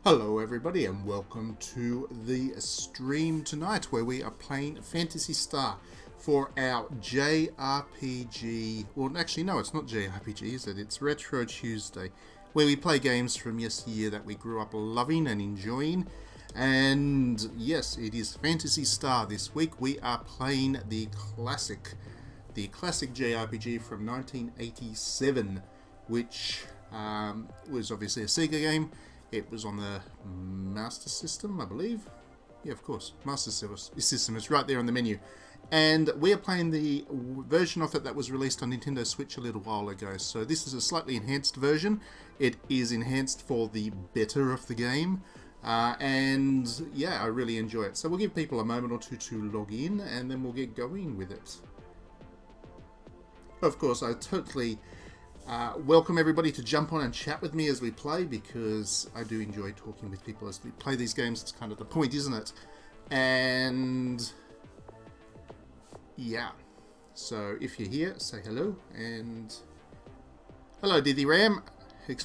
Hello everybody and welcome to the stream tonight where we are playing Phantasy Star for our JRPG, well actually no, it's not JRPG, is it? It's Retro Tuesday, where we play games from yesteryear that we grew up loving and enjoying. And yes, it is Phantasy Star. This week we are playing the classic JRPG from 1987, which was obviously a Sega game. It was on the Master System, I believe. Yeah, of course. Master System. It's right there on the menu. And we're playing the version of it that was released on Nintendo Switch a little while ago. So this is a slightly enhanced version. It is enhanced for the better of the game. And yeah, I really enjoy it. So we'll give people a moment or two to log in and then we'll get going with it. Of course, I totally... welcome everybody to jump on and chat with me as we play, because I do enjoy talking with people as we play these games. It's kind of the point, isn't it? And yeah, so if you're here, say hello. And hello Diddy Ram.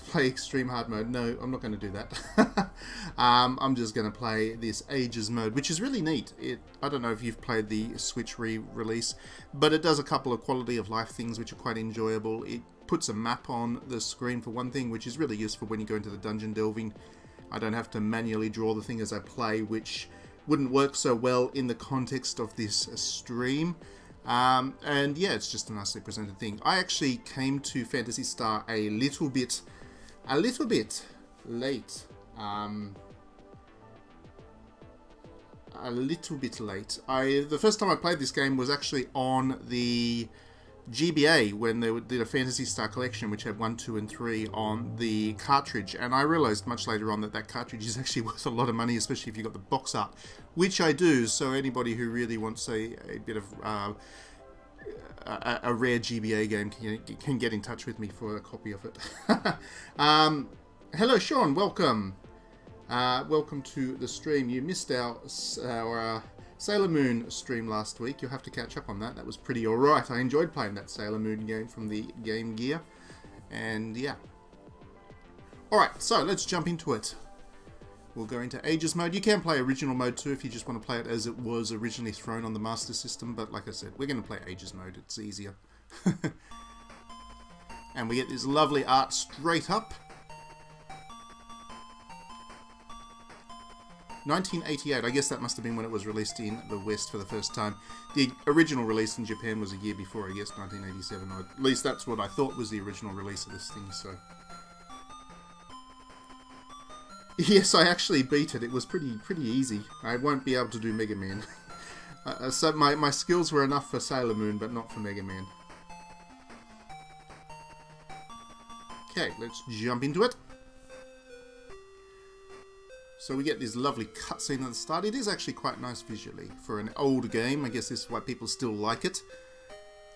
Play extreme hard mode. No, I'm not going to do that. I'm just going to play this Aegis mode, which is really neat. I don't know if you've played the Switch re-release, but it does a couple of quality of life things which are quite enjoyable. It puts a map on the screen for one thing, which is really useful when you go into the dungeon delving. I don't have to manually draw the thing as I play, which wouldn't work so well in the context of this stream. And yeah, it's just a nicely presented thing. I actually came to Phantasy Star a little bit late. The first time I played this game was actually on the GBA when they did a Phantasy Star collection which had 1, 2 and 3 on the cartridge, and I realised much later on that cartridge is actually worth a lot of money, especially if you've got the box art, which I do. So anybody who really wants a bit of a rare GBA game can get in touch with me for a copy of it. Hello Sean, welcome. Welcome to the stream. You missed our Sailor Moon stream last week. You'll have to catch up on that. That was pretty alright. I enjoyed playing that Sailor Moon game from the Game Gear. And yeah. Alright, so let's jump into it. We'll go into Aegis mode. You can play original mode too if you just want to play it as it was originally thrown on the Master System. But like I said, we're going to play Aegis mode. It's easier. And we get this lovely art straight up. 1988, I guess that must have been when it was released in the West for the first time. The original release in Japan was a year before, I guess, 1987. Or at least that's what I thought was the original release of this thing, so... Yes, I actually beat it. It was pretty easy. I won't be able to do Mega Man. So my skills were enough for Sailor Moon, but not for Mega Man. Okay, let's jump into it. So we get this lovely cutscene at the start. It is actually quite nice visually for an old game. I guess this is why people still like it.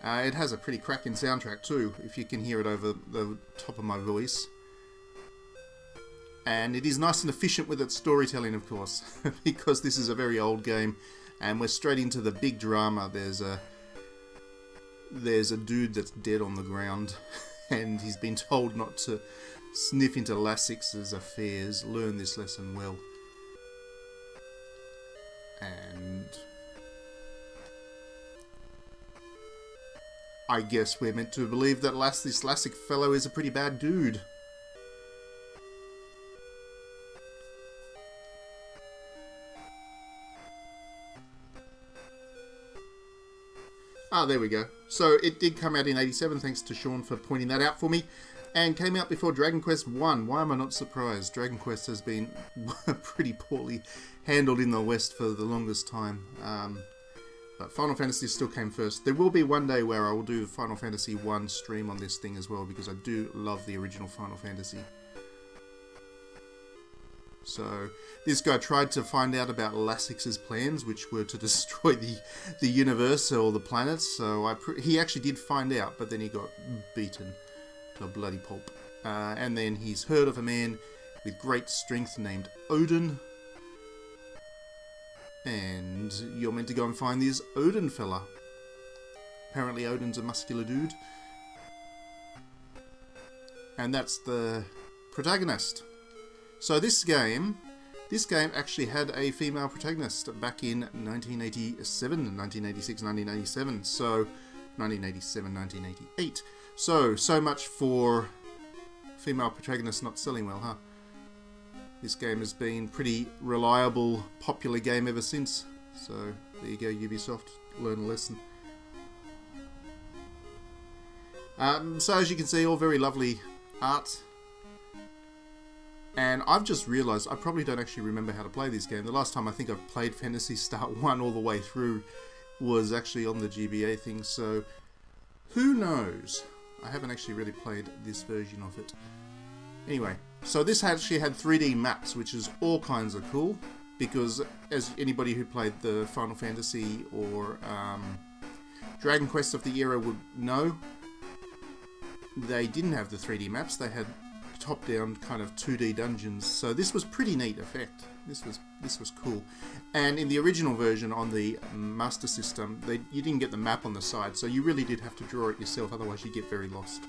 It has a pretty cracking soundtrack too, if you can hear it over the top of my voice. And it is nice and efficient with its storytelling, of course, because this is a very old game, and we're straight into the big drama. There's a dude that's dead on the ground, and he's been told not to sniff into Lassix's affairs. Learn this lesson well. And I guess we're meant to believe that this Lassix fellow is a pretty bad dude. Ah, there we go. So it did come out in 87, thanks to Sean for pointing that out for me. And came out before Dragon Quest 1. Why am I not surprised? Dragon Quest has been pretty poorly handled in the West for the longest time. But Final Fantasy still came first. There will be one day where I will do Final Fantasy 1 stream on this thing as well, because I do love the original Final Fantasy. So, this guy tried to find out about Lassix's plans, which were to destroy the universe or the planets. So he actually did find out, but then he got beaten to a bloody pulp. And then he's heard of a man with great strength named Odin. And you're meant to go and find this Odin fella. Apparently Odin's a muscular dude. And that's the protagonist. So this game actually had a female protagonist back in 1987, 1986, 1987. So 1987, 1988. So much for female protagonists not selling well, huh? This game has been pretty reliable, popular game ever since. So there you go, Ubisoft, learn a lesson. So as you can see, all very lovely art. And I've just realised I probably don't actually remember how to play this game. The last time I think I've played Phantasy Star 1 all the way through was actually on the GBA thing, so who knows? I haven't actually really played this version of it. Anyway, so this actually had 3D maps, which is all kinds of cool, because as anybody who played the Final Fantasy or Dragon Quest of the era would know, they didn't have the 3D maps, they had top-down kind of 2D dungeons, so this was pretty neat effect. This was cool. And in the original version on the Master System, you didn't get the map on the side, so you really did have to draw it yourself, otherwise you'd get very lost.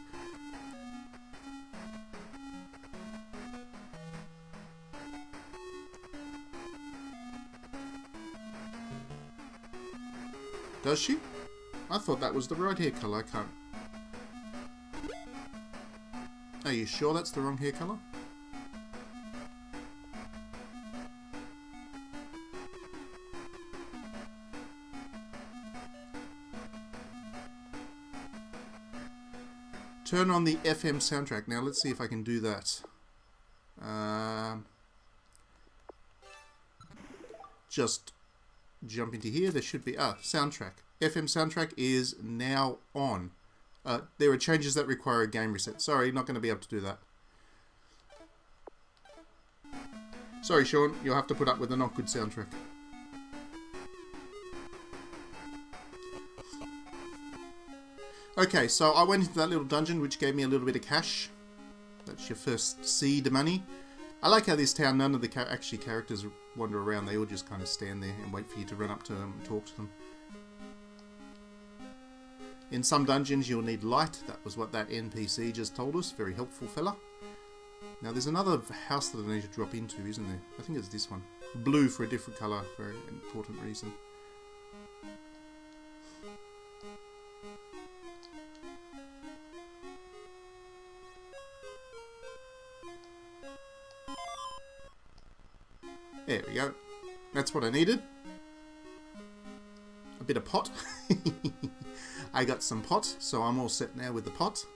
Does she? I thought that was the right hair colour. I can't. Are you sure that's the wrong hair colour? Turn on the FM soundtrack. Now let's see if I can do that. Just jump into here. There should be soundtrack. FM soundtrack is now on. There are changes that require a game reset. Sorry, not going to be able to do that. Sorry, Sean, you'll have to put up with a not good soundtrack. Okay, so I went into that little dungeon, which gave me a little bit of cash. That's your first seed money. I like how this town, none of the characters wander around. They all just kind of stand there and wait for you to run up to them and talk to them. In some dungeons you'll need light. That was what that NPC just told us. Very helpful fella. Now there's another house that I need to drop into, isn't there? I think it's this one. Blue for a different colour for an important reason. There we go. That's what I needed. A bit of pot. I got some pot, so I'm all set now with the pot.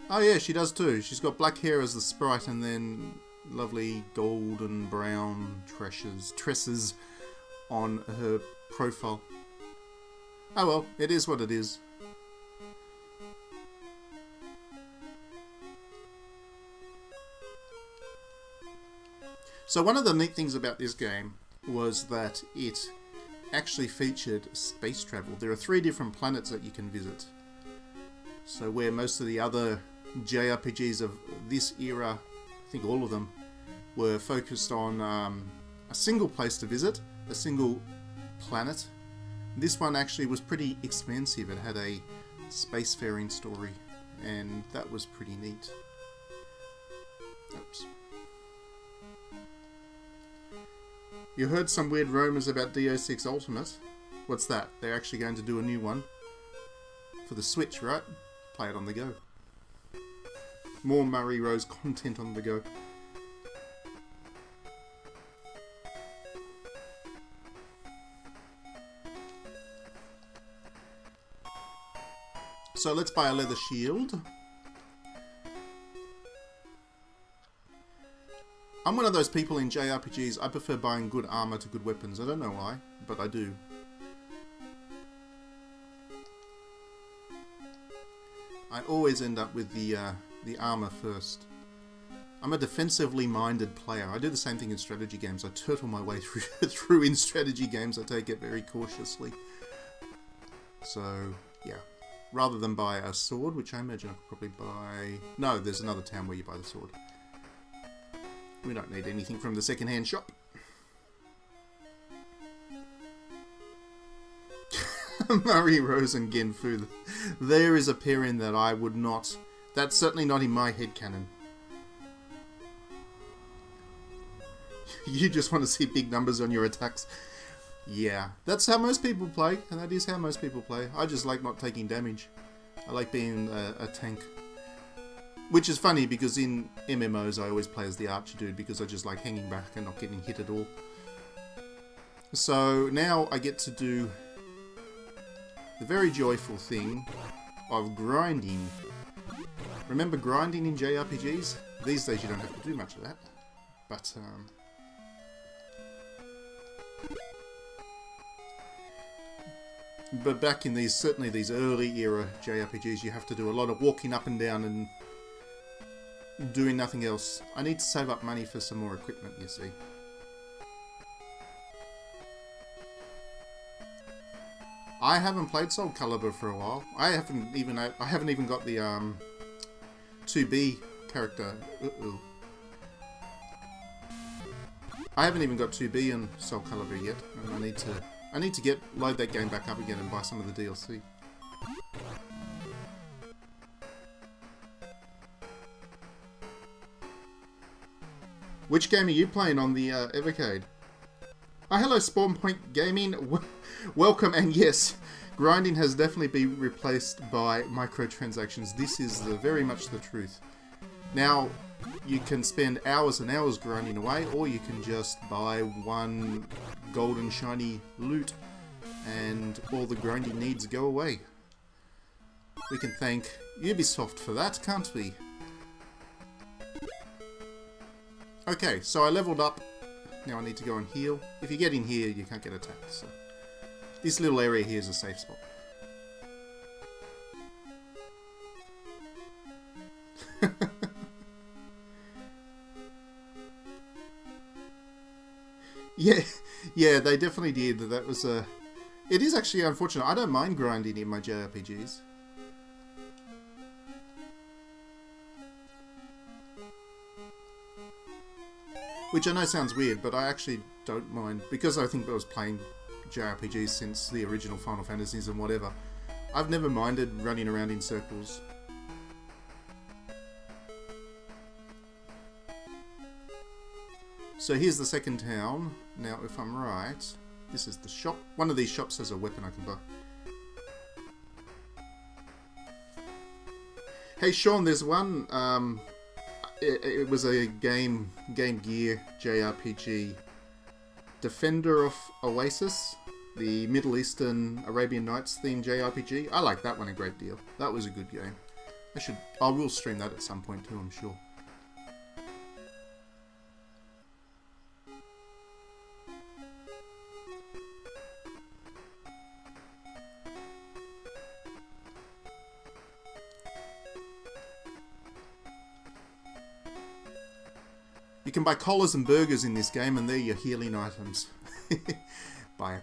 Oh yeah, she does too. She's got black hair as the sprite and then lovely golden brown tresses on her profile. Oh well, it is what it is. So one of the neat things about this game was that it actually featured space travel. There are 3 different planets that you can visit. So where most of the other JRPGs of this era, I think all of them, were focused on a single place to visit, a single planet. This one actually was pretty expansive. It had a spacefaring story, and that was pretty neat. Oops. You heard some weird rumours about DO6 Ultimate. What's that? They're actually going to do a new one for the Switch, right? Play it on the go. More Murray Rose content on the go. So let's buy a leather shield. I'm one of those people in JRPGs, I prefer buying good armor to good weapons. I don't know why, but I do. I always end up with the armor first. I'm a defensively minded player. I do the same thing in strategy games. I turtle my way through in strategy games. I take it very cautiously. So, yeah. Rather than buy a sword, which I imagine I could probably buy... No, there's another town where you buy the sword. We don't need anything from the second-hand shop. Murray Rose and Genfu. There is a pairing that I would not... That's certainly not in my headcanon. You just want to see big numbers on your attacks. Yeah, that's how most people play, and that is how most people play. I just like not taking damage. I like being a tank. Which is funny, because in MMOs I always play as the archer dude, because I just like hanging back and not getting hit at all. So now I get to do the very joyful thing of grinding. Remember grinding in JRPGs? These days you don't have to do much of that. But back in these, certainly these early era JRPGs, you have to do a lot of walking up and down and doing nothing else. I need to save up money for some more equipment, you see. I haven't played Soul Calibur for a while. I haven't even got the 2B character. I haven't even got 2B in Soul Calibur yet, and I need to load that game back up again and buy some of the DLC. Which game are you playing on the Evercade? Oh, hello, Spawn Point Gaming. Welcome, and yes, grinding has definitely been replaced by microtransactions. This is very much the truth. Now, you can spend hours and hours grinding away, or you can just buy one golden shiny loot, and all the grinding needs go away. We can thank Ubisoft for that, can't we? Okay, so I leveled up. Now I need to go and heal. If you get in here, you can't get attacked, so... This little area here is a safe spot. Yeah, they definitely did. That was a... It is actually unfortunate. I don't mind grinding in my JRPGs. Which I know sounds weird, but I actually don't mind, because I think I was playing JRPGs since the original Final Fantasies and whatever. I've never minded running around in circles. So here's the second town. Now, if I'm right, this is the shop. One of these shops has a weapon I can buy. Hey Sean, there's one, it was a Game Gear JRPG, Defender of Oasis, the Middle Eastern Arabian Nights themed JRPG. I like that one a great deal. That was a good game. I will stream that at some point too, I'm sure. You can buy collars and burgers in this game, and they're your healing items. Buy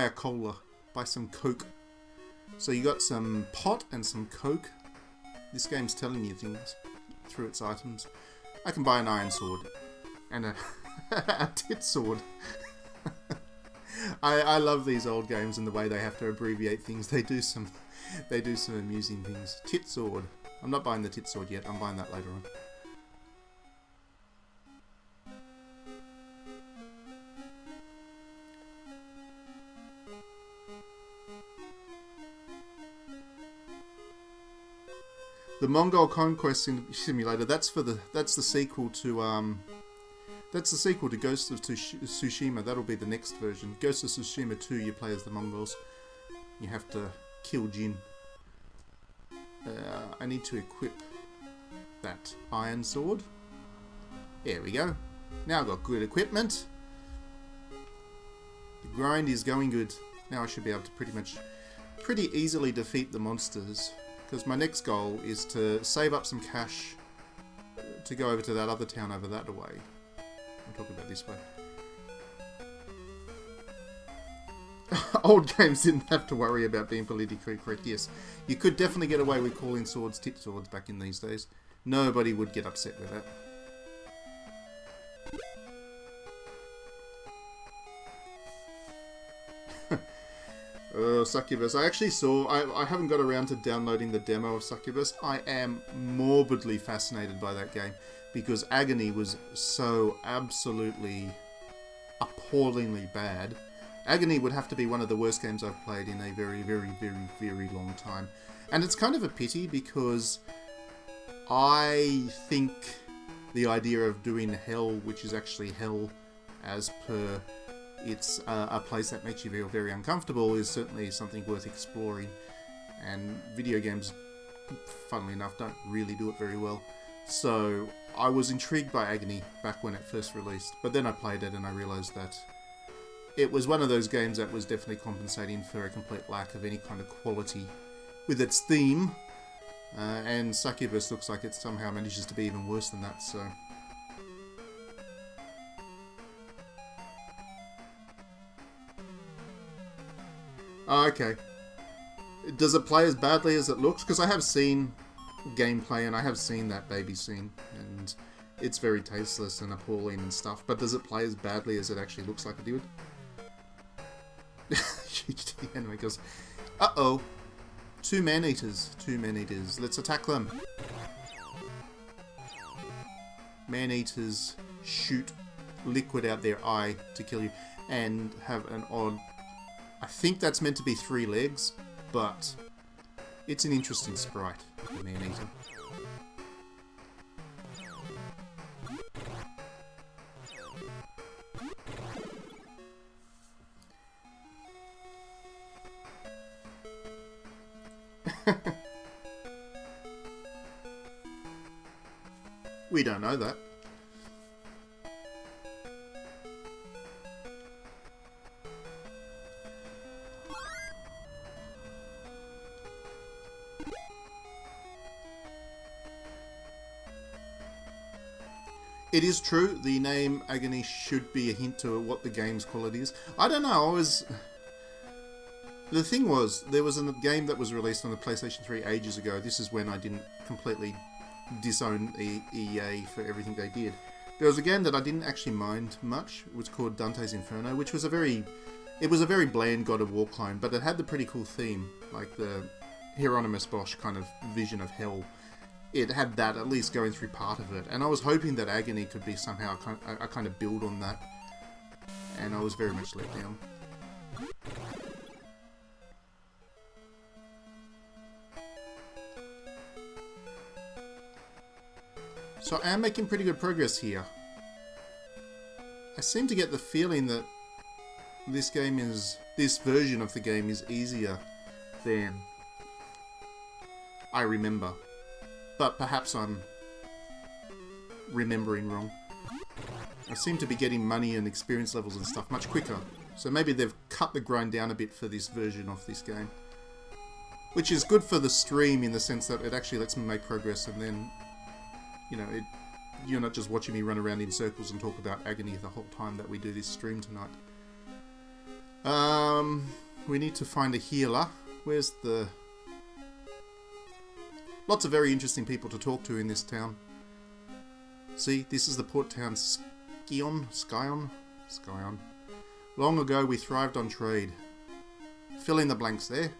a cola. Buy some Coke. So you got some pot and some Coke. This game's telling you things through its items. I can buy an iron sword. And a tit sword. I love these old games and the way they have to abbreviate things. They do some amusing things. Tit sword. I'm not buying the tit sword yet. I'm buying that later on. The Mongol Conquest Simulator. That's the sequel to Ghost of Tsushima. That'll be the next version. Ghost of Tsushima 2. You play as the Mongols. You have to kill Jin. I need to equip that iron sword. There we go. Now I've got good equipment. The grind is going good. Now I should be able to pretty easily defeat the monsters. Because my next goal is to save up some cash to go over to that other town over that way. I'm talking about this way. Old games didn't have to worry about being politically correct. Yes, you could definitely get away with calling swords tit swords back in these days. Nobody would get upset with that. Succubus. I actually saw... I haven't got around to downloading the demo of Succubus. I am morbidly fascinated by that game because Agony was so absolutely appallingly bad. Agony would have to be one of the worst games I've played in a very, very, very, very long time. And it's kind of a pity because I think the idea of doing hell, which is actually hell as per... it's a place that makes you feel very uncomfortable, is certainly something worth exploring. And video games, funnily enough, don't really do it very well. So I was intrigued by Agony back when it first released. But then I played it and I realised that it was one of those games that was definitely compensating for a complete lack of any kind of quality with its theme. And Succubus looks like it somehow manages to be even worse than that, so... Oh, okay. Does it play as badly as it looks? Because I have seen gameplay and I have seen that baby scene, and it's very tasteless and appalling and stuff, but does it play as badly as it actually looks like it did? The enemy goes, uh-oh. Two man-eaters. Two man-eaters. Let's attack them. Man-eaters shoot liquid out their eye to kill you and have an odd... I think that's meant to be 3 legs, but it's an interesting sprite, the man-eater. We don't know that. It is true, the name Agony should be a hint to what the game's quality is. I don't know, the thing was, there was a game that was released on the PlayStation 3 ages ago. This is when I didn't completely disown EA for everything they did. There was a game that I didn't actually mind much. It was called Dante's Inferno, which was a very bland God of War clone, but it had the pretty cool theme, like the Hieronymus Bosch kind of vision of hell. It had that at least going through part of it, and I was hoping that Agony could be somehow a kind of build on that, and I was very much let down. So I am making pretty good progress here. I seem to get the feeling that this version of the game is easier than I remember. But perhaps I'm remembering wrong. I seem to be getting money and experience levels and stuff much quicker. So maybe they've cut the grind down a bit for this version of this game. Which is good for the stream in the sense that it actually lets me make progress, and then, you know, you're not just watching me run around in circles and talk about Agony the whole time that we do this stream tonight. We need to find a healer. Where's the... Lots of very interesting people to talk to in this town. See, this is the port town Skyon. Long ago we thrived on trade. Fill in the blanks there.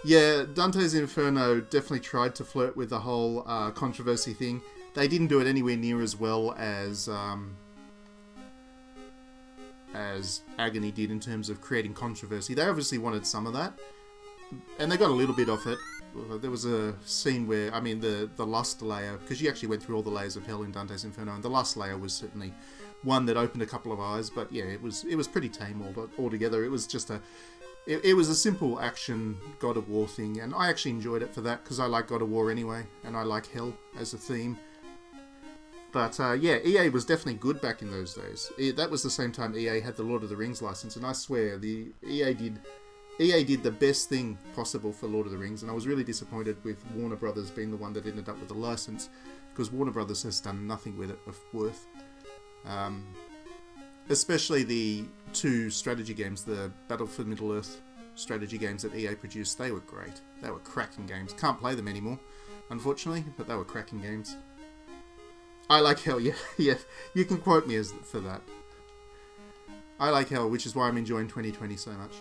Yeah, Dante's Inferno definitely tried to flirt with the whole controversy thing. They didn't do it anywhere near as well as Agony did in terms of creating controversy. They obviously wanted some of that, and they got a little bit of it. There was a scene where, I mean, the lust layer, because you actually went through all the layers of hell in Dante's Inferno, and the lust layer was certainly one that opened a couple of eyes. But yeah, it was pretty tame altogether. It was just it was a simple action God of War thing, and I actually enjoyed it for that because I like God of War anyway, and I like hell as a theme. But yeah, EA was definitely good back in those days. That was the same time EA had the Lord of the Rings license, and I swear EA did the best thing possible for Lord of the Rings, and I was really disappointed with Warner Brothers being the one that ended up with the license, because Warner Brothers has done nothing with it of worth. Especially the 2 strategy games, the Battle for Middle-earth strategy games that EA produced. They were great. They were cracking games. Can't play them anymore. unfortunately, but they were cracking games. I like Hell, yeah, yeah, you can quote me for that. I like Hell, which is why I'm enjoying 2020 so much.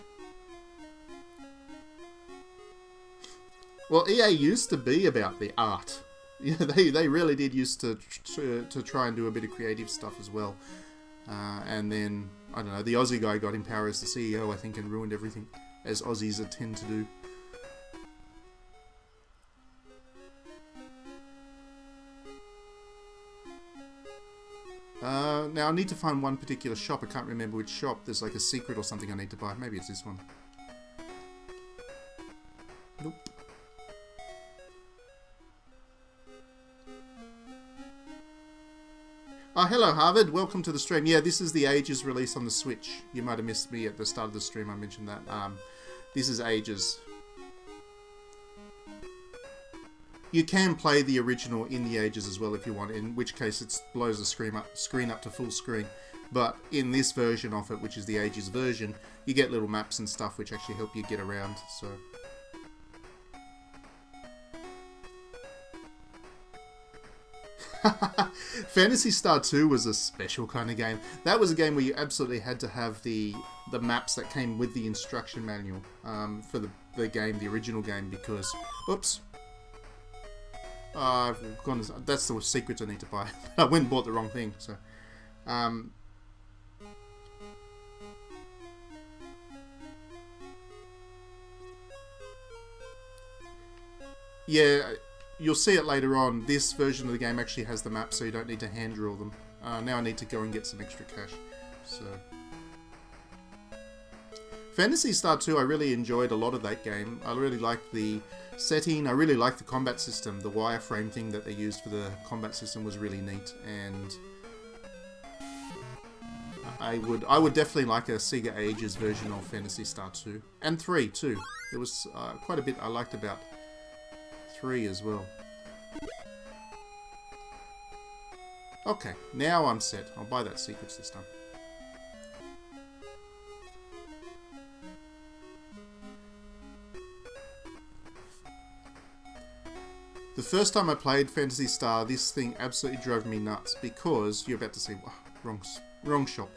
Well, EA used to be about the art. Yeah, they really did used to try and do a bit of creative stuff as well. And then, I don't know, the Aussie guy got in power as the CEO, I think, and ruined everything, as Aussies tend to do. Now I need to find one particular shop. I can't remember which shop. There's like a secret or something I need to buy. Maybe it's this one. Nope. Oh, hello Harvard. Welcome to the stream. Yeah, this is the Ages release on the Switch. You might have missed me at the start of the stream. I mentioned that. This is Ages. You can play the original in the Ages as well if you want, in which case it blows the screen up to full screen. But in this version of it, which is the Ages version, you get little maps and stuff which actually help you get around. So Phantasy Star 2 was a special kind of game. That was a game where you absolutely had to have the maps that came with the instruction manual for the game, the original game, because... Oops. I've gone. That's the secrets I need to buy. I went and bought the wrong thing. So, yeah, you'll see it later on. This version of the game actually has the map, so you don't need to hand draw them. Now I need to go and get some extra cash. So, Phantasy Star 2, I really enjoyed a lot of that game. I really liked the setting. I really liked the combat system. The wireframe thing that they used for the combat system was really neat, and I would definitely like a Sega Ages version of Phantasy Star 2 and 3 too. There was quite a bit I liked about 3 as well. Okay, now I'm set. I'll buy that secrets this time. The first time I played Phantasy Star, this thing absolutely drove me nuts because you're about to see wrong shop.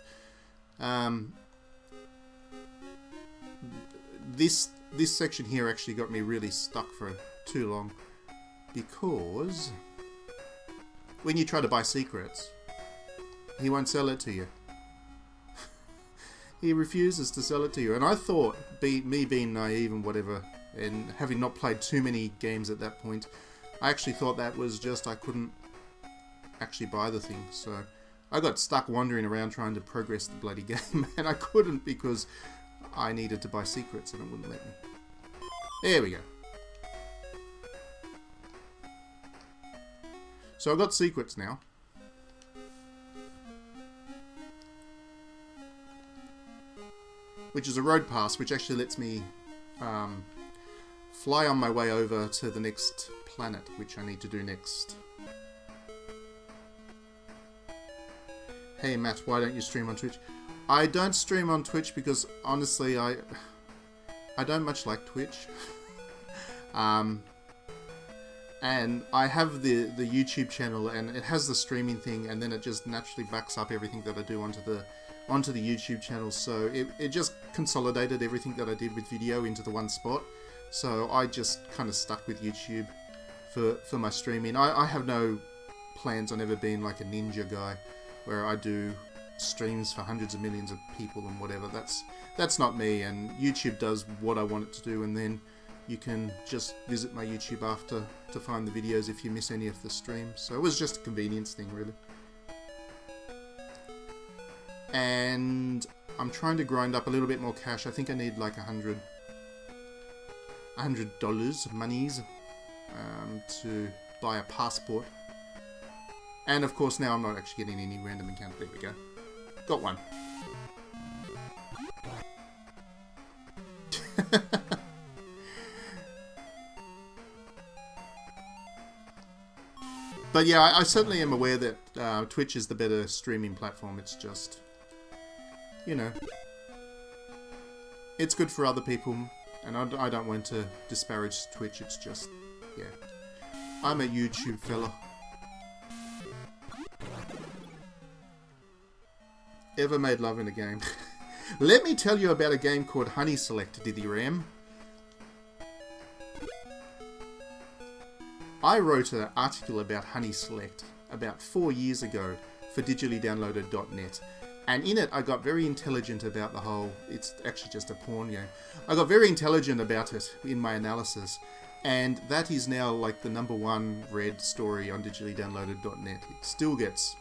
This section here actually got me really stuck for too long because when you try to buy secrets, he won't sell it to you. He refuses to sell it to you, and I thought, me being naive and whatever, and having not played too many games at that point, I actually thought that was just I couldn't actually buy the thing. So I got stuck wandering around trying to progress the bloody game, and I couldn't because I needed to buy secrets and it wouldn't let me. There we go. So I got secrets now. Which is a road pass, which actually lets me fly on my way over to the next planet, which I need to do next. Hey Matt, why don't you stream on Twitch? I don't stream on Twitch because honestly I don't much like Twitch. And I have the YouTube channel, and it has the streaming thing, and then it just naturally backs up everything that I do onto the YouTube channel. So it just consolidated everything that I did with video into the one spot. So I just kind of stuck with YouTube for my streaming. I have no plans on ever being like a ninja guy where I do streams for hundreds of millions of people and whatever. That's not me, and YouTube does what I want it to do, and then you can just visit my YouTube after to find the videos if you miss any of the streams. So it was just a convenience thing, really. And I'm trying to grind up a little bit more cash. I think I need like $100 monies to buy a passport. And of course now I'm not actually getting any random encounter. There we go. Got one. But yeah, I certainly am aware that Twitch is the better streaming platform. It's just, you know, it's good for other people, and I don't want to disparage Twitch. It's just, yeah. I'm a YouTube fella. Ever made love in a game? Let me tell you about a game called Honey Select, Diddy Ram. I wrote an article about Honey Select about 4 years ago for digitallydownloaded.net, and in it I got very intelligent about the whole, it's actually just a porn game. I got very intelligent about it in my analysis, and that is now like the #1 read story on digitallydownloaded.net. It still gets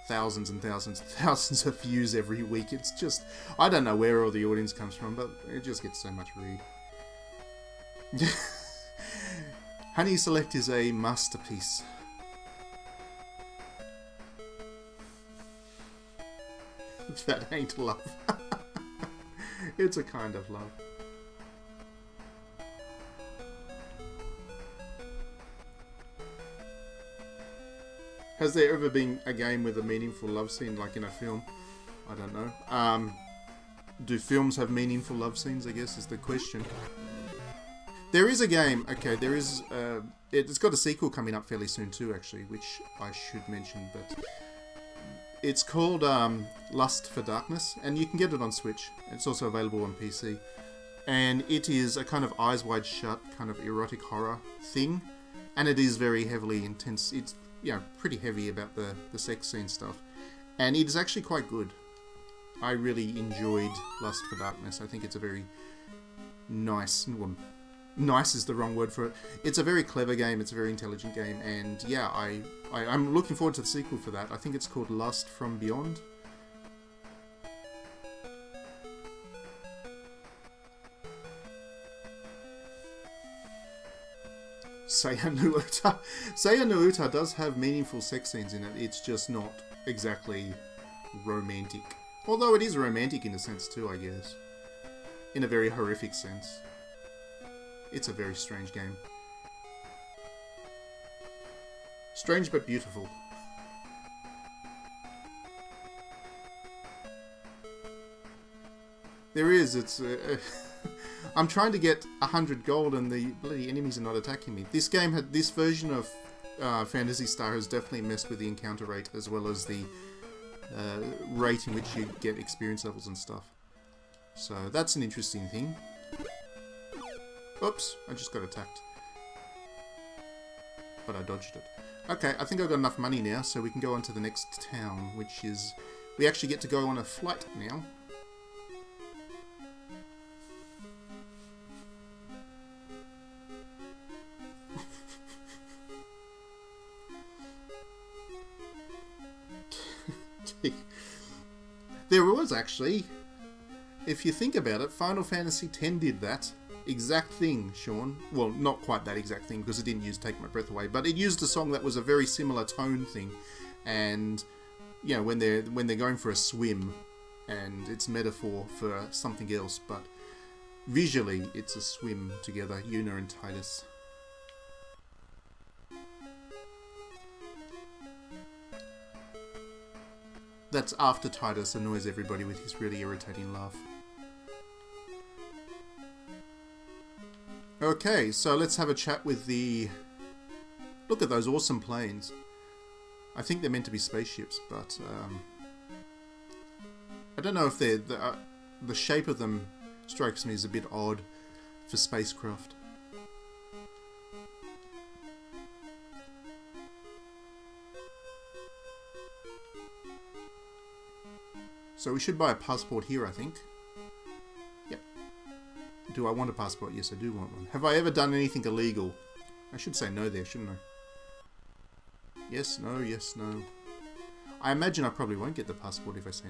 thousands and thousands and thousands of views every week. It's just, I don't know where all the audience comes from, but it just gets so much read. Honey Select is a masterpiece. That ain't love. It's a kind of love. Has there ever been a game with a meaningful love scene, like in a film? I don't know. Do films have meaningful love scenes, I guess, is the question. There is a game, okay, there is, it's got a sequel coming up fairly soon too, actually, which I should mention, but it's called Lust for Darkness, and you can get it on Switch. It's also available on PC. And it is a kind of eyes wide shut, kind of erotic horror thing, and it is very heavily intense. It's, you know, pretty heavy about the sex scene stuff, and it is actually quite good. I really enjoyed Lust for Darkness. I think it's a very nice, well, nice is the wrong word for it. It's a very clever game, it's a very intelligent game, and yeah, I'm looking forward to the sequel for that. I think it's called Lust from Beyond. Seiya no Uta does have meaningful sex scenes in it. It's just not exactly romantic. Although it is romantic in a sense too, I guess. In a very horrific sense. It's a very strange game. Strange but beautiful. There is, it's... I'm trying to get 100 gold and the bloody enemies are not attacking me. This game had, this version of Phantasy Star has definitely messed with the encounter rate as well as the rate in which you get experience levels and stuff. So that's an interesting thing. Oops, I just got attacked. But I dodged it. Okay, I think I've got enough money now, so we can go on to the next town, which is... We actually get to go on a flight now. There was actually, if you think about it, Final Fantasy X did that exact thing, Sean. Well, not quite that exact thing, because it didn't use Take My Breath Away, but it used a song that was a very similar tone thing. And, you know, when they're going for a swim, and it's metaphor for something else, but visually it's a swim together, Yuna and Titus. That's after Titus annoys everybody with his really irritating laugh. Okay, so let's have a chat with the... Look at those awesome planes. I think they're meant to be spaceships, but I don't know if they're... The shape of them strikes me as a bit odd for spacecraft. So we should buy a passport here, I think. Yep. Do I want a passport? Yes, I do want one. Have I ever done anything illegal? I should say no there, shouldn't I? Yes, no, yes, no. I imagine I probably won't get the passport if I say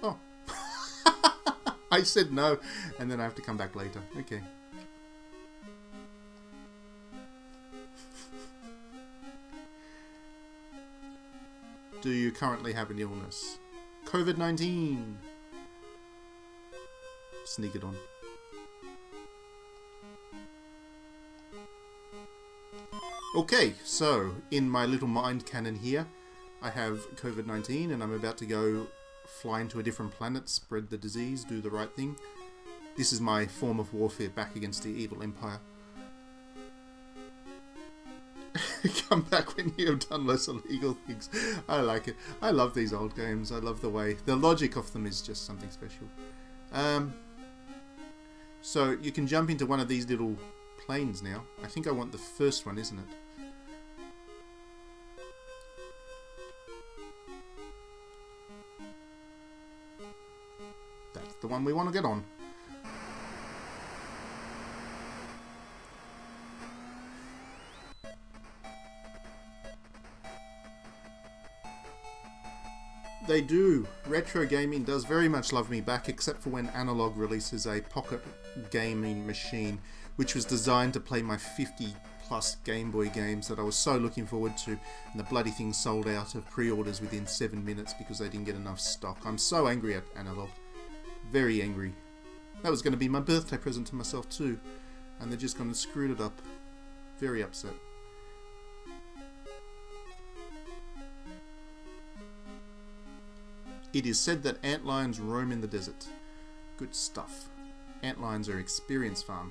no. Oh. I said no, and then I have to come back later. Okay. Do you currently have an illness? COVID-19! Sneak it on. Okay, so in my little mind cannon here, I have COVID-19 and I'm about to go fly into a different planet, spread the disease, do the right thing. This is my form of warfare back against the evil empire. Come back when you have done less illegal things. I like it. I love these old games. I love the way the logic of them is just something special. So you can jump into one of these little planes now. I think I want the first one, isn't it? That's the one we want to get on. They do. Retro gaming does very much love me back, except for when Analog releases a pocket gaming machine, which was designed to play my 50 plus Game Boy games that I was so looking forward to, and the bloody thing sold out of pre-orders within 7 minutes because they didn't get enough stock. I'm so angry at Analog. Very angry. That was going to be my birthday present to myself too, and they're just going to screw it up. Very upset. It is said that antlions roam in the desert. Good stuff. Antlions are experience farm.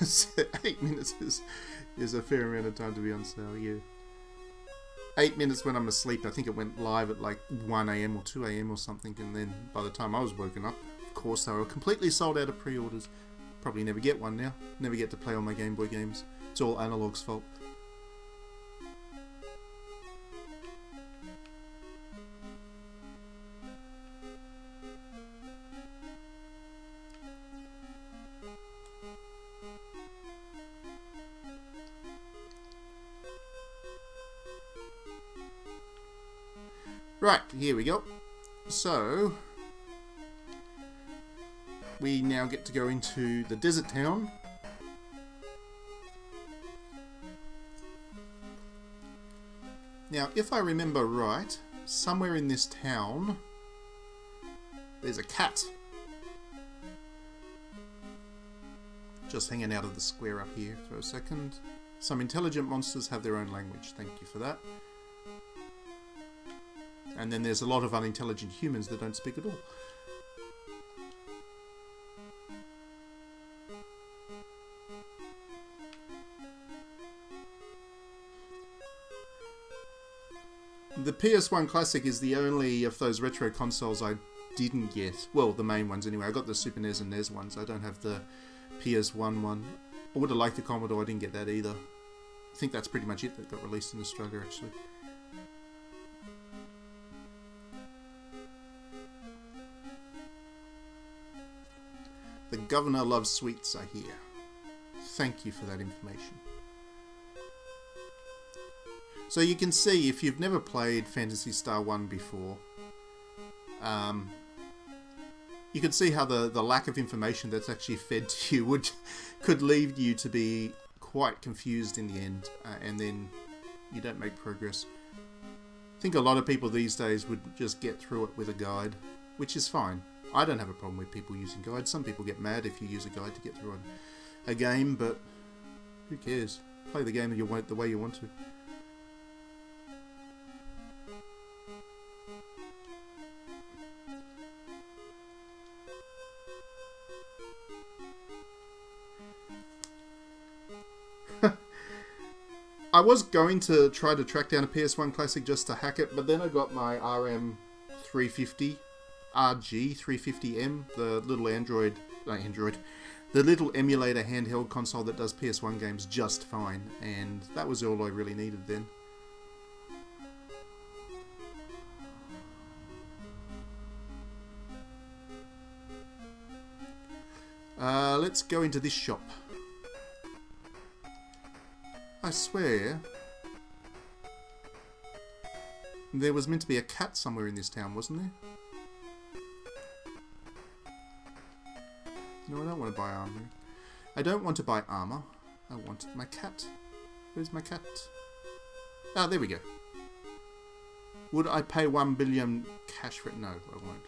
So 8 minutes is a fair amount of time to be on sale, yeah. 8 minutes when I'm asleep. I think it went live at like 1 AM or 2 AM or something, and then by the time I was woken up, of course they were completely sold out of pre-orders. Probably never get one now. Never get to play all my Game Boy games. It's all Analog's fault. Right, here we go. So we now get to go into the desert town. Now, if I remember right, somewhere in this town, there's a cat. Just hanging out of the square up here for a second. Some intelligent monsters have their own language. Thank you for that. And then there's a lot of unintelligent humans that don't speak at all. The PS1 Classic is the only of those retro consoles I didn't get. Well, the main ones anyway. I got the Super NES and NES ones. I don't have the PS1 one. I would have liked the Commodore. I didn't get that either. I think that's pretty much it that got released in Australia, actually. The governor loves sweets, I hear. Thank you for that information. So you can see, if you've never played Phantasy Star 1 before, you can see how the lack of information that's actually fed to you could lead you to be quite confused in the end, and then you don't make progress. I think a lot of people these days would just get through it with a guide, which is fine. I don't have a problem with people using guides. Some people get mad if you use a guide to get through a game, but who cares? Play the game the way you want to. I was going to try to track down a PS1 Classic just to hack it, but then I got my RM350, RG350M, the little the little emulator handheld console that does PS1 games just fine, and that was all I really needed then. Let's go into this shop. I swear there was meant to be a cat somewhere in this town, wasn't there? No, I don't want to buy armor. I don't want to buy armor. I want my cat. Where's my cat? Ah, there we go. Would I pay 1 billion cash for it? No, I won't.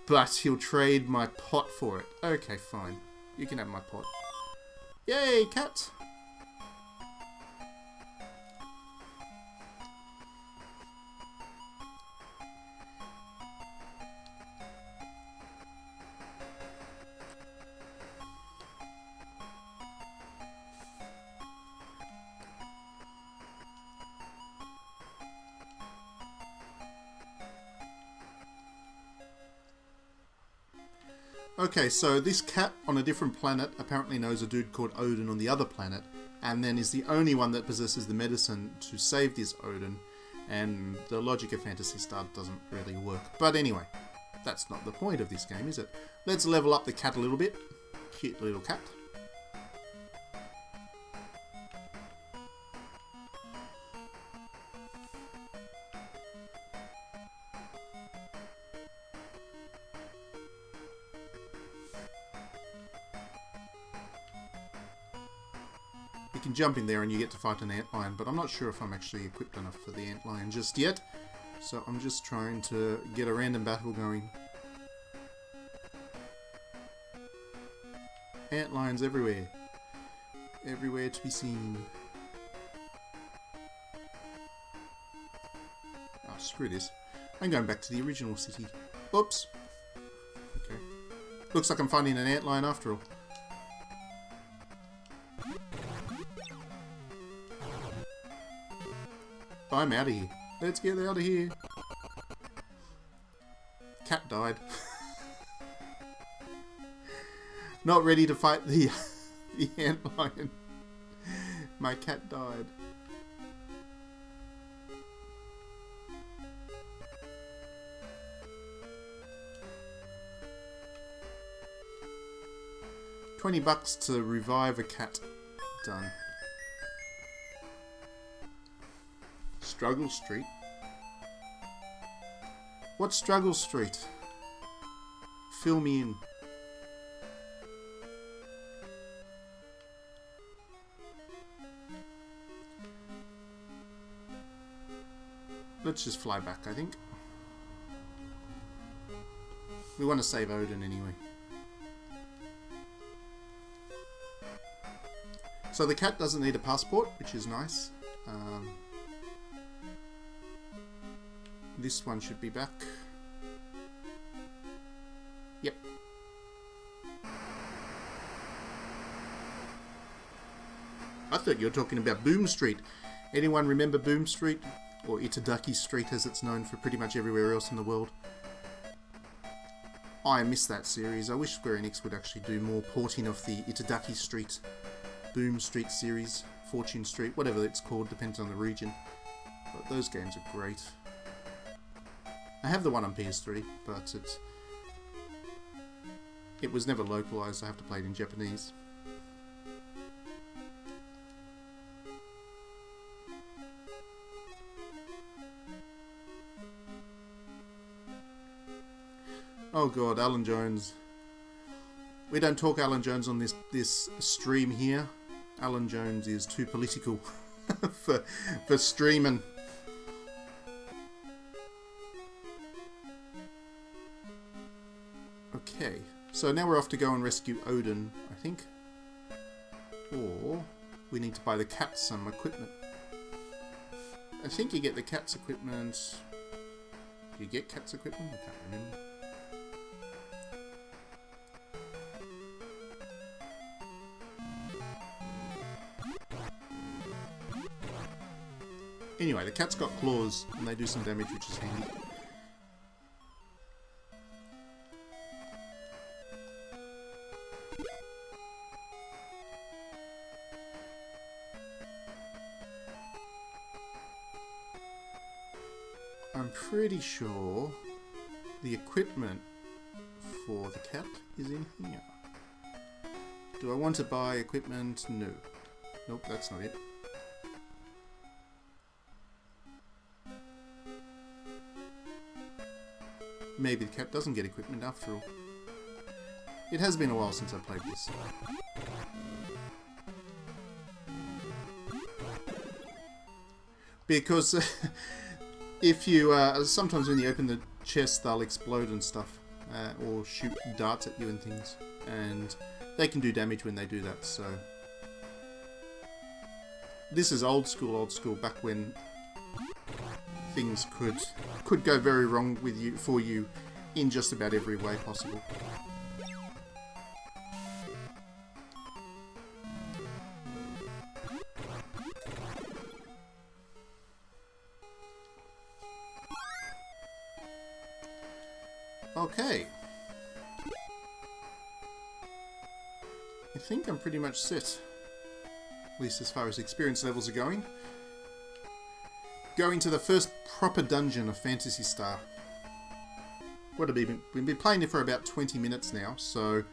But he'll trade my pot for it. Okay, fine. You can have my pot. Yay, cat! Okay, so this cat on a different planet apparently knows a dude called Odin on the other planet, and then is the only one that possesses the medicine to save this Odin, and the logic of Phantasy Star doesn't really work. But anyway, that's not the point of this game, is it? Let's level up the cat a little bit. Cute little cat. You can jump in there and you get to fight an antlion, but I'm not sure if I'm actually equipped enough for the antlion just yet. So I'm just trying to get a random battle going. Antlions everywhere. Everywhere to be seen. Oh, screw this. I'm going back to the original city. Oops. Okay. Looks like I'm finding an antlion after all. I'm out of here. Let's get out of here. Cat died. Not ready to fight the antlion. My cat died. $20 to revive a cat. Done. Struggle Street? What's Struggle Street? Fill me in. Let's just fly back, I think. We want to save Odin anyway. So the cat doesn't need a passport, which is nice. This one should be back. Yep. I thought you were talking about Boom Street. Anyone remember Boom Street? Or Itadaki Street as it's known for pretty much everywhere else in the world. I miss that series. I wish Square Enix would actually do more porting of the Itadaki Street, Boom Street series, Fortune Street, whatever it's called, depends on the region. But those games are great. I have the one on PS3, but it was never localized. I have to play it in Japanese. Oh god, Alan Jones. We don't talk Alan Jones on this stream here. Alan Jones is too political for streaming. Okay, so now we're off to go and rescue Odin, I think. Or we need to buy the cat some equipment. I think you get the cat's equipment. Do you get cat's equipment? I can't remember. Anyway, the cat's got claws and they do some damage, which is handy. I'm pretty sure the equipment for the cat is in here. Do I want to buy equipment? No. Nope, that's not it. Maybe the cat doesn't get equipment after all. It has been a while since I played this. Because if you, sometimes when you open the chest they'll explode and stuff. Or shoot darts at you and things. And they can do damage when they do that, so... This is old school, back when things could go very wrong with you, for you, in just about every way possible. Okay. I think I'm pretty much set. At least as far as experience levels are going. Going to the first proper dungeon of Phantasy Star. What have we been? We've been playing it for about 20 minutes now, so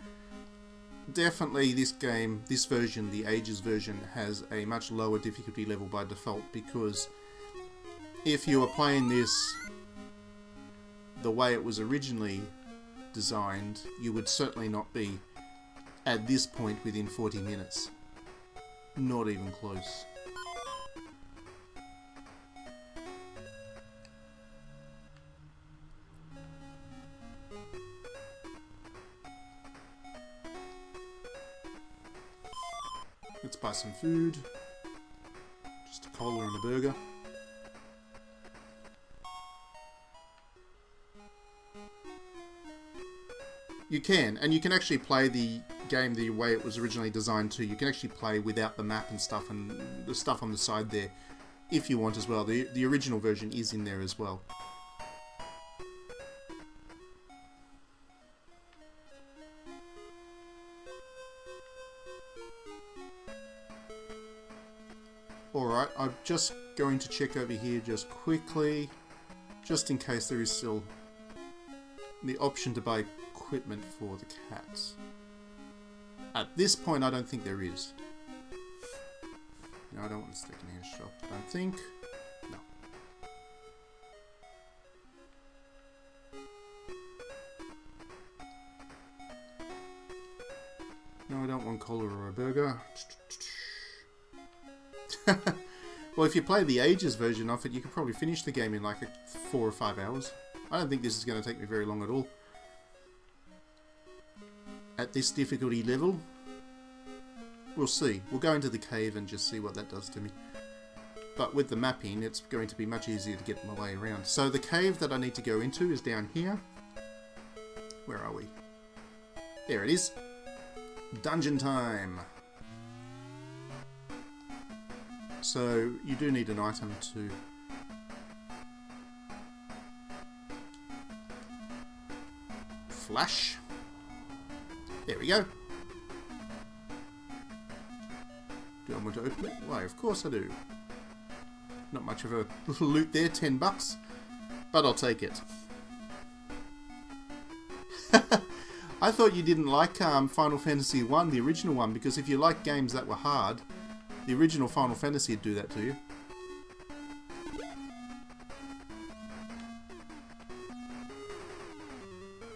definitely this game, this version, the Ages version, has a much lower difficulty level by default, because if you were playing this the way it was originally designed, you would certainly not be at this point within 40 minutes. Not even close. Let's buy some food. Just a cola and a burger. You can, and you can actually play the game the way it was originally designed to. You can actually play without the map and stuff, and the stuff on the side there, if you want as well. The original version is in there as well. Alright, I'm just going to check over here just quickly, just in case there is still the option to buy equipment for the cats. At this point, I don't think there is. No, I don't want a second-hand shop. I don't think. No. No, I don't want cola or a burger. Well, if you play the Ages version of it, you could probably finish the game in like 4 or 5 hours. I don't think this is going to take me very long at all. At this difficulty level, we'll see. We'll go into the cave and just see what that does to me. But with the mapping, it's going to be much easier to get my way around. So the cave that I need to go into is down here. Where are we? There it is. Dungeon time. So you do need an item to flash. There we go. Do I want to open it? Why, of course I do. Not much of a little loot there, $10, but I'll take it. I thought you didn't like Final Fantasy 1, the original one, because if you like games that were hard, the original Final Fantasy would do that to you.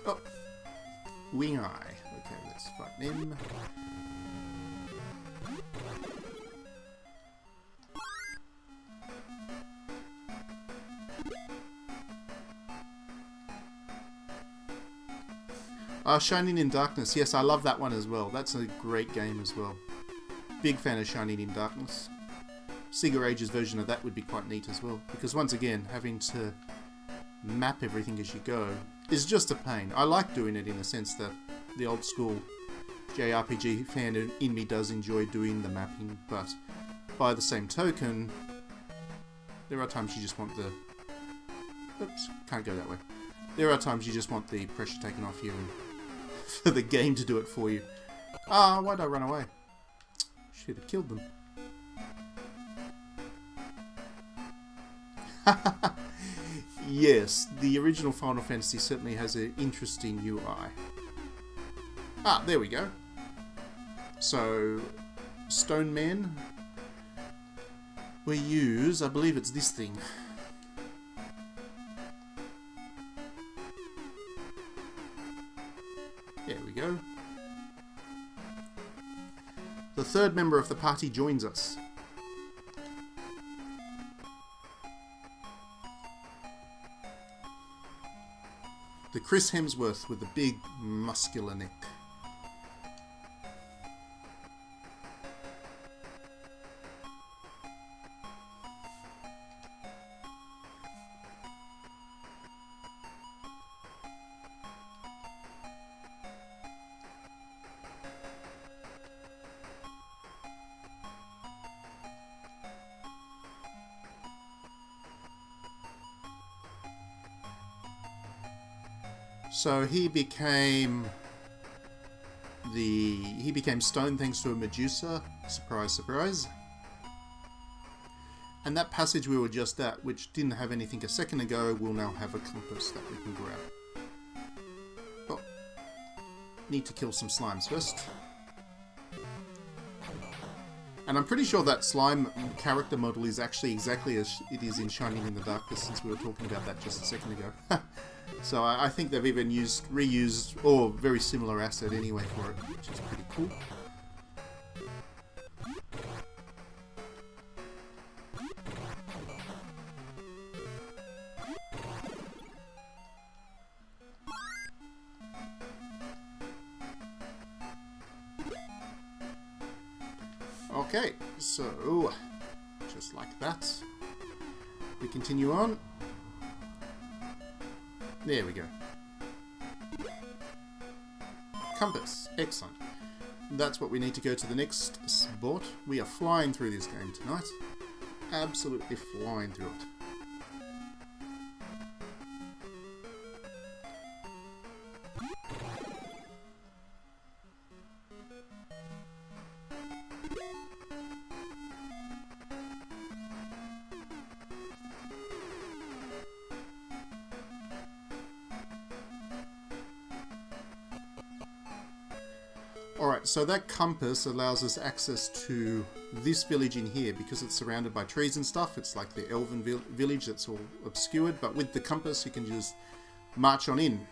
Oh, Wing Eye. Okay, let's fight them. Shining in Darkness. Yes, I love that one as well. That's a great game as well. Big fan of Shining in Darkness. Sega Ages version of that would be quite neat as well. Because once again, having to map everything as you go is just a pain. I like doing it in the sense that the old school JRPG fan in me does enjoy doing the mapping. But by the same token, there are times you just want the... Oops, can't go that way. There are times you just want the pressure taken off you and for the game to do it for you. Ah, why'd I run away? Should have killed them. Yes, the original Final Fantasy certainly has an interesting UI. Ah, there we go. So, Stone Man. We use, I believe it's this thing. There we go. The third member of the party joins us. The Chris Hemsworth with the big muscular neck. So he became he became stone thanks to a Medusa. Surprise, surprise. And that passage we were just at, which didn't have anything a second ago, will now have a compass that we can grab. Oh, need to kill some slimes first. And I'm pretty sure that slime character model is actually exactly as it is in Shining in the Darkness, since we were talking about that just a second ago. So I think they've even reused, or very similar asset anyway for it, which is pretty cool. Okay, so just like that, we continue on. There we go. Compass, excellent. That's what we need to go to the next spot. We are flying through this game tonight. Absolutely flying through it. Alright, so that compass allows us access to this village in here. Because it's surrounded by trees and stuff, it's like the elven village that's all obscured, but with the compass you can just march on in.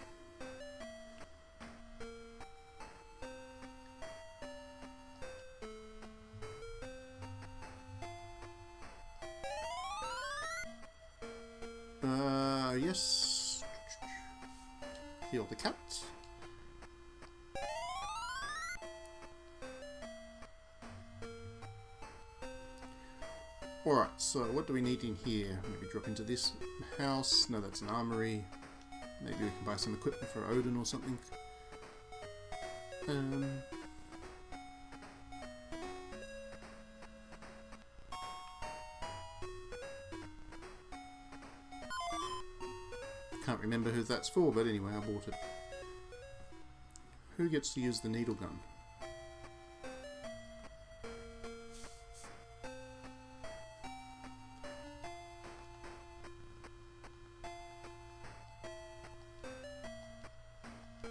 Yes. Heal the cat. Alright, so what do we need in here? Maybe drop into this house. No, that's an armory. Maybe we can buy some equipment for Odin or something. Can't remember who that's for, but anyway, I bought it. Who gets to use the needle gun?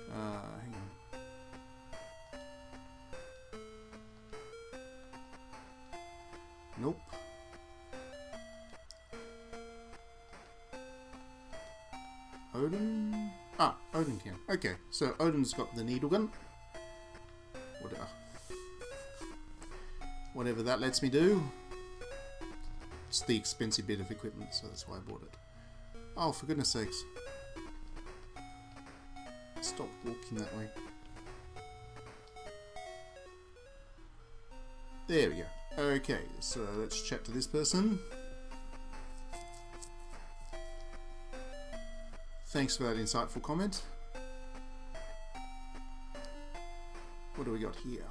Hang on. Nope. Odin? Ah, Odin can. Okay, so Odin's got the needle gun. Whatever that lets me do. It's the expensive bit of equipment, so that's why I bought it. Oh, for goodness sakes. Stop walking that way. There we go. Okay, so let's chat to this person. Thanks for that insightful comment. What do we got here?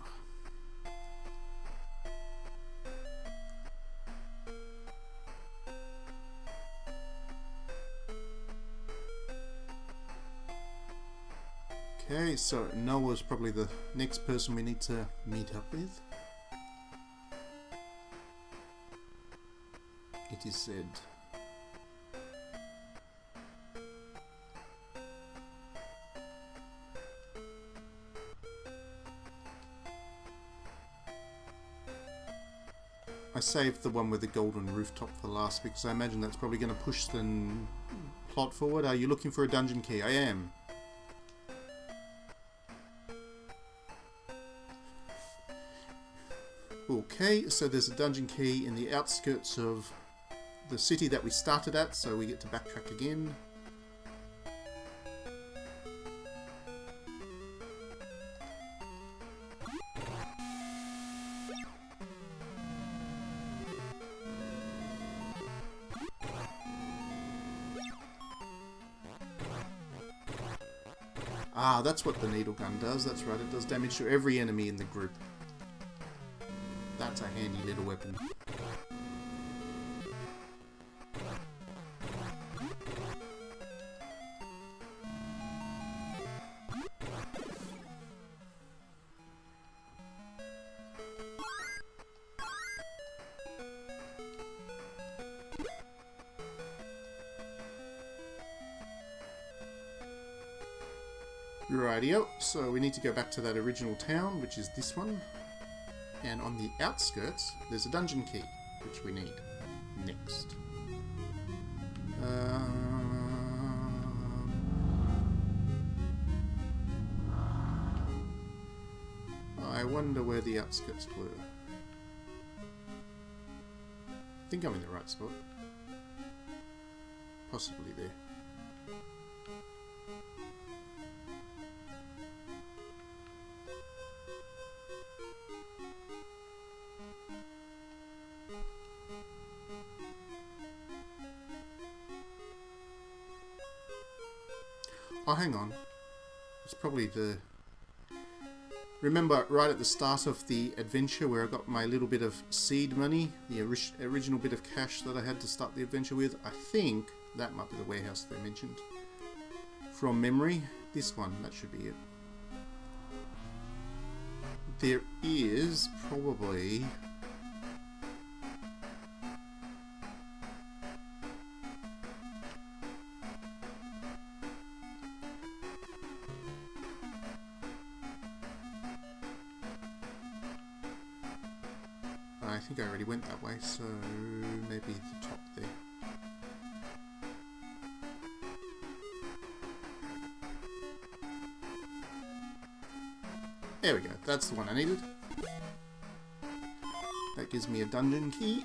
Okay, so Noah's probably the next person we need to meet up with. It is said. I saved the one with the golden rooftop for last because I imagine that's probably going to push the plot forward. Are you looking for a dungeon key? I am. Okay, so there's a dungeon key in the outskirts of the city that we started at, so we get to backtrack again. Ah, that's what the needle gun does. That's right, it does damage to every enemy in the group. That's a handy little weapon. Rightio, so we need to go back to that original town, which is this one. And on the outskirts, there's a dungeon key, which we need next. I wonder where the outskirts were. I think I'm in the right spot. Possibly there. Oh, hang on. It's probably the... Remember, right at the start of the adventure where I got my little bit of seed money, the original bit of cash that I had to start the adventure with? I think that might be the warehouse they mentioned. From memory, this one, that should be it. There is probably... I think I already went that way, so maybe the top there. There we go, that's the one I needed. That gives me a dungeon key.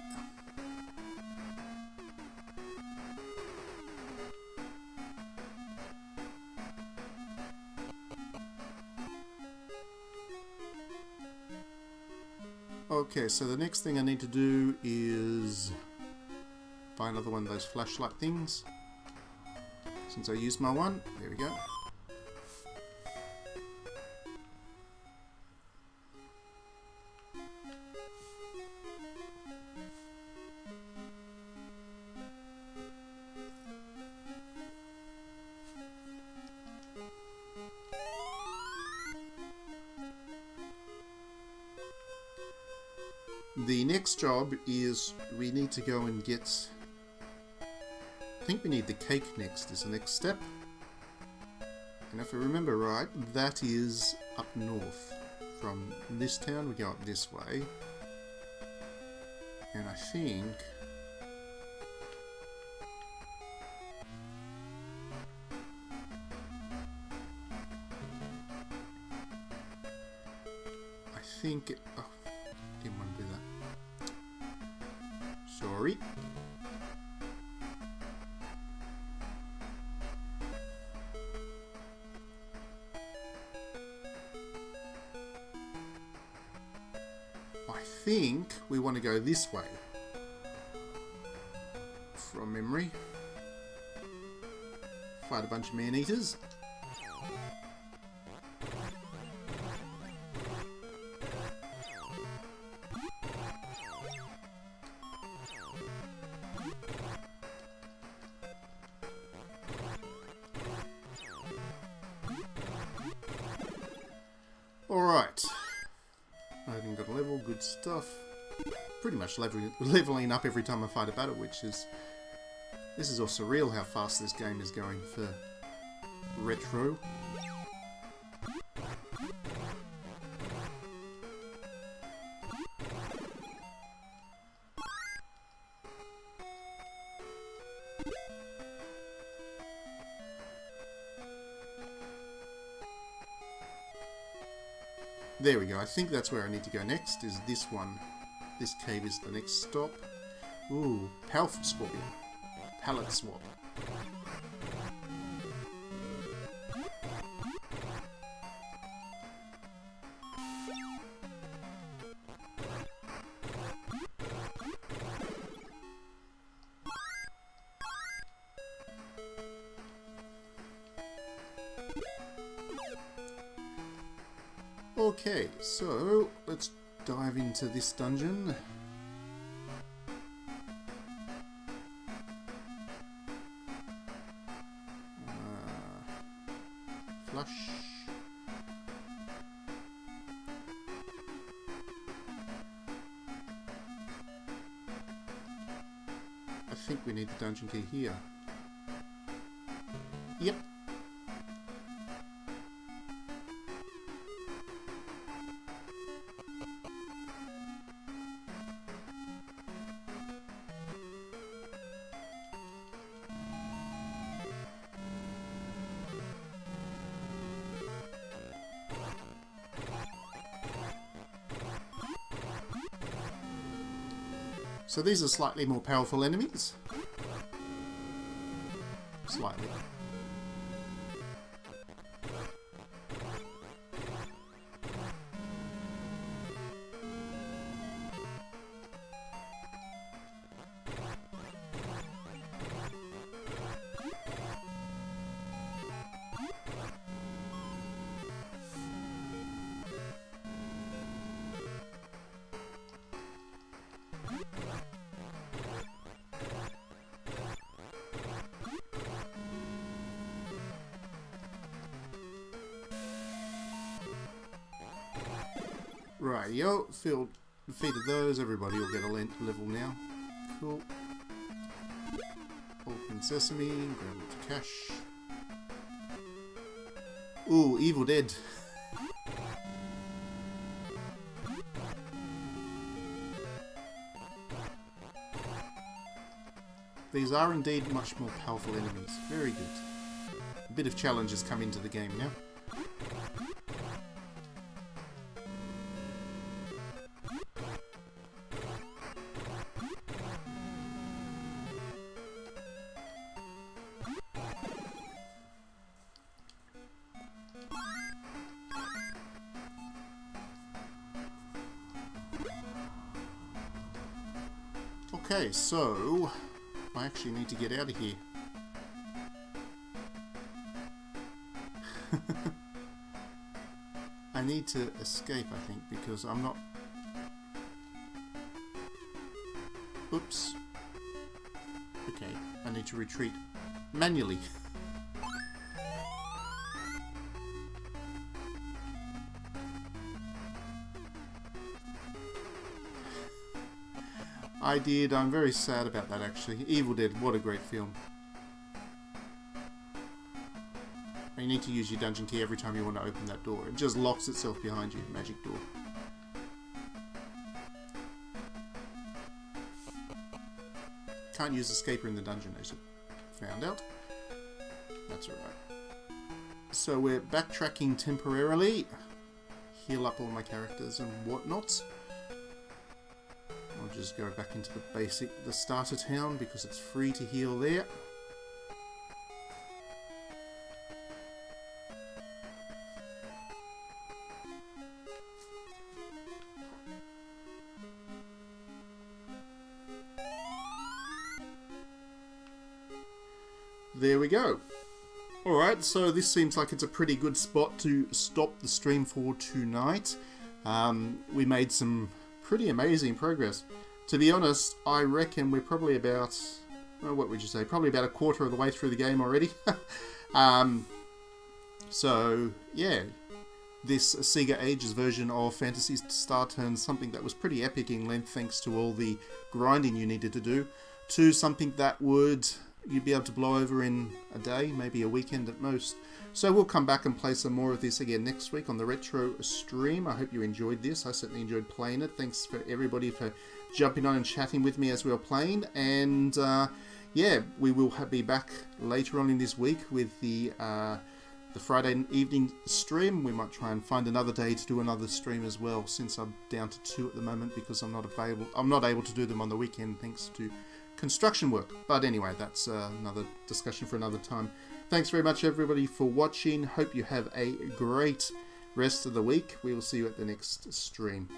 Okay, so the next thing I need to do is buy another one of those flashlight things. Since I used my one, there we go. The next job is we need to go and get... I think we need the cake next is the next step. And if I remember right, that is up north. From this town we go up this way. And I think... oh, didn't want to do that. Sorry. I think we want to go this way. From memory. Fight a bunch of man-eaters. Alright, I haven't got a level, good stuff. Pretty much leveling up every time I fight a battle, which is... This is also real how fast this game is going for retro. There we go, I think that's where I need to go next, is this one. This cave is the next stop. Ooh, powerful scorpion. Palette swap. Okay, so let's dive into this dungeon. Flush. I think we need the dungeon key here. Yep. So these are slightly more powerful enemies. Slightly. Right, yo, defeated those. Everybody will get a level now. Cool. Open sesame, grab it to cash. Ooh, Evil Dead. These are indeed much more powerful enemies. Very good. A bit of challenge has come into the game now. Okay, so I actually need to get out of here. I need to escape, I think, because I'm not... Oops. Okay, I need to retreat manually. I did. I'm very sad about that, actually. Evil Dead, what a great film. You need to use your dungeon key every time you want to open that door. It just locks itself behind you. Magic door. Can't use escaper in the dungeon, as you found out. That's alright. So we're backtracking temporarily. Heal up all my characters and whatnot. I'll just go back into the starter town because it's free to heal there. There we go. Alright, so this seems like it's a pretty good spot to stop the stream for tonight. We made some pretty amazing progress. To be honest, I reckon we're probably about, well, what would you say, probably about a quarter of the way through the game already. So, yeah, this Sega Ages version of Phantasy Star turned something that was pretty epic in length thanks to all the grinding you needed to do, to something that you'd be able to blow over in a day, maybe a weekend at most. So we'll come back and play some more of this again next week on the Retro stream. I hope you enjoyed this. I certainly enjoyed playing it. Thanks for everybody for jumping on and chatting with me as we were playing. And yeah, we will be back later on in this week with the Friday evening stream. We might try and find another day to do another stream as well, since I'm down to 2 at the moment because I'm not able to do them on the weekend thanks to construction work. But anyway, that's another discussion for another time. Thanks very much everybody for watching. Hope you have a great rest of the week. We will see you at the next stream.